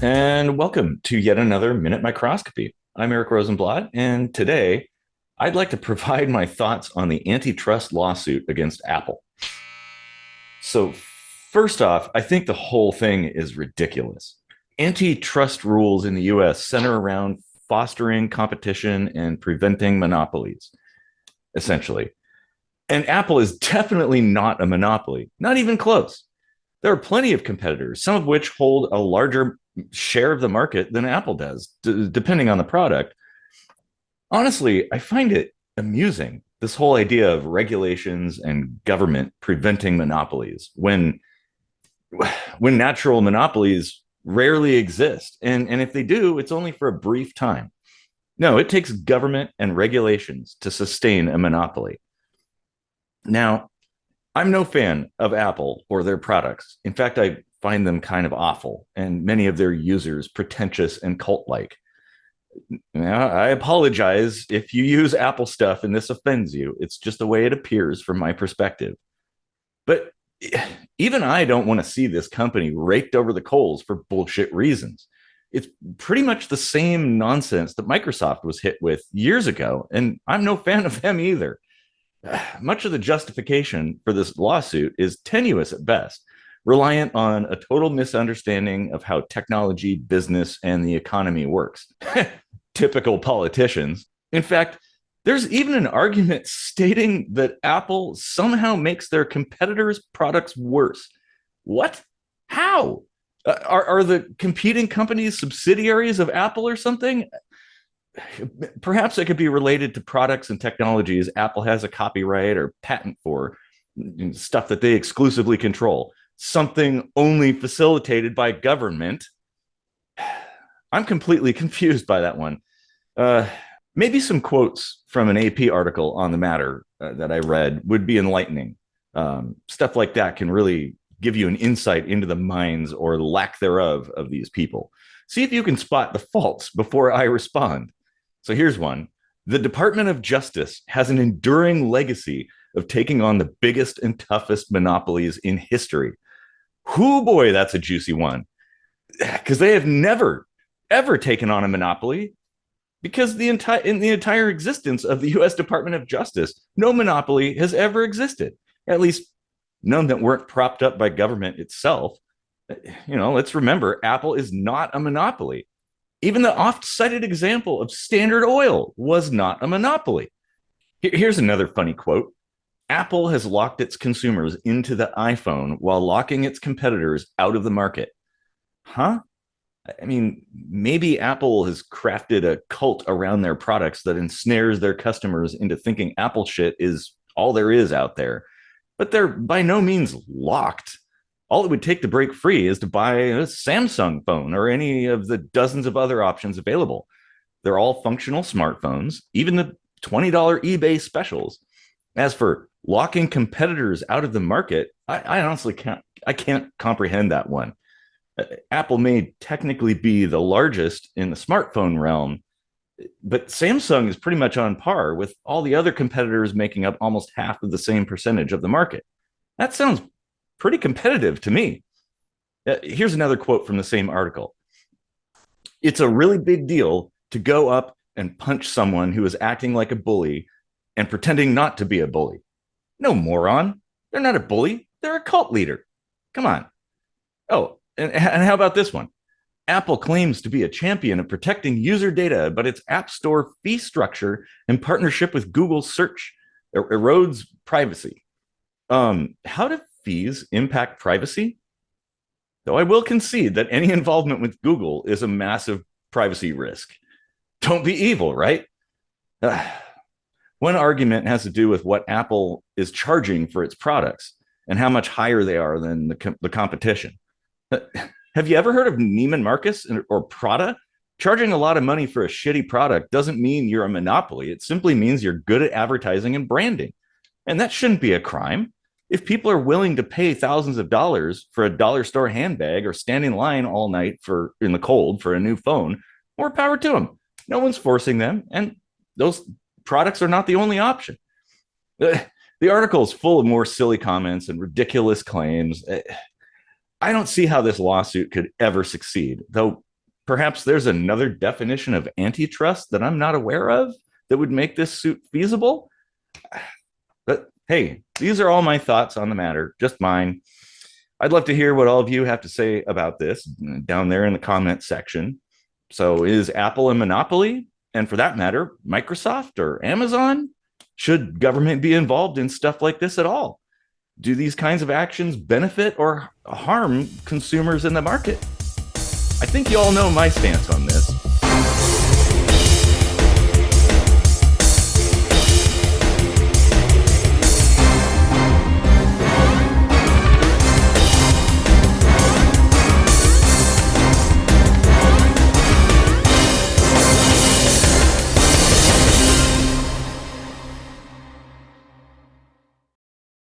And welcome to yet another Minute Microscopy. I'm Eric Rosenblatt, and today I'd like to provide my thoughts on the antitrust lawsuit against Apple. So, first off, I think the whole thing is ridiculous. Antitrust rules in the US center around fostering competition and preventing monopolies, essentially. And Apple is definitely not a monopoly, not even close. There are plenty of competitors, some of which hold a larger share of the market than Apple does, depending on the product. Honestly, I find it amusing, this whole idea of regulations and government preventing monopolies when natural monopolies rarely exist. And if they do, it's only for a brief time. No, it takes government and regulations to sustain a monopoly. Now, I'm no fan of Apple or their products. In fact, I find them kind of awful and many of their users pretentious and cult like. Now, I apologize if you use Apple stuff and this offends you. It's just the way it appears from my perspective. But even I don't want to see this company raked over the coals for bullshit reasons. It's pretty much the same nonsense that Microsoft was hit with years ago, and I'm no fan of them either. Much of the justification for this lawsuit is tenuous at best, reliant on a total misunderstanding of how technology, business, and the economy works. Typical politicians. In fact, there's even an argument stating that Apple somehow makes their competitors' products worse. What? How? Are the competing companies subsidiaries of Apple or something? Perhaps it could be related to products and technologies Apple has a copyright or patent for, stuff that they exclusively control, something only facilitated by government. I'm completely confused by that one. Maybe some quotes from an AP article on the matter that I read would be enlightening. Stuff like that can really give you an insight into the minds or lack thereof of these people. See if you can spot the faults before I respond. So here's one. The Department of Justice has an enduring legacy of taking on the biggest and toughest monopolies in history. Whoo boy, that's a juicy one. Because they have never, ever taken on a monopoly. Because in the entire existence of the US Department of Justice, no monopoly has ever existed. At least none that weren't propped up by government itself. Let's remember, Apple is not a monopoly. Even the oft-cited example of Standard Oil was not a monopoly. Here's another funny quote. Apple has locked its consumers into the iPhone while locking its competitors out of the market. Huh? I mean, maybe Apple has crafted a cult around their products that ensnares their customers into thinking Apple shit is all there is out there. But they're by no means locked. All it would take to break free is to buy a Samsung phone or any of the dozens of other options available. They're all functional smartphones, even the $20 eBay specials. As for locking competitors out of the market, I honestly can't comprehend that one. Apple may technically be the largest in the smartphone realm, but Samsung is pretty much on par with all the other competitors making up almost half of the same percentage of the market. That sounds pretty competitive to me. Here's another quote from the same article. It's a really big deal to go up and punch someone who is acting like a bully and pretending not to be a bully. No, moron. They're not a bully. They're a cult leader. Come on. Oh, and how about this one? Apple claims to be a champion of protecting user data, but its App Store fee structure in partnership with Google search erodes privacy. How do fees impact privacy? Though I will concede that any involvement with Google is a massive privacy risk. Don't be evil, right? One argument has to do with what Apple is charging for its products and how much higher they are than the competition. Have you ever heard of Neiman Marcus or Prada? Charging a lot of money for a shitty product doesn't mean you're a monopoly. It simply means you're good at advertising and branding. And that shouldn't be a crime. If people are willing to pay thousands of dollars for a dollar store handbag or stand in line all night in the cold for a new phone, more power to them. No one's forcing them, and those products are not the only option. The article is full of more silly comments and ridiculous claims. I don't see how this lawsuit could ever succeed, though Perhaps there's another definition of antitrust that I'm not aware of that would make this suit feasible. But hey, these are all my thoughts on the matter, just mine. I'd love to hear what all of you have to say about this down there in the comment section. So, is Apple a monopoly? And for that matter, Microsoft or Amazon? Should government be involved in stuff like this at all? Do these kinds of actions benefit or harm consumers in the market? I think you all know my stance on this.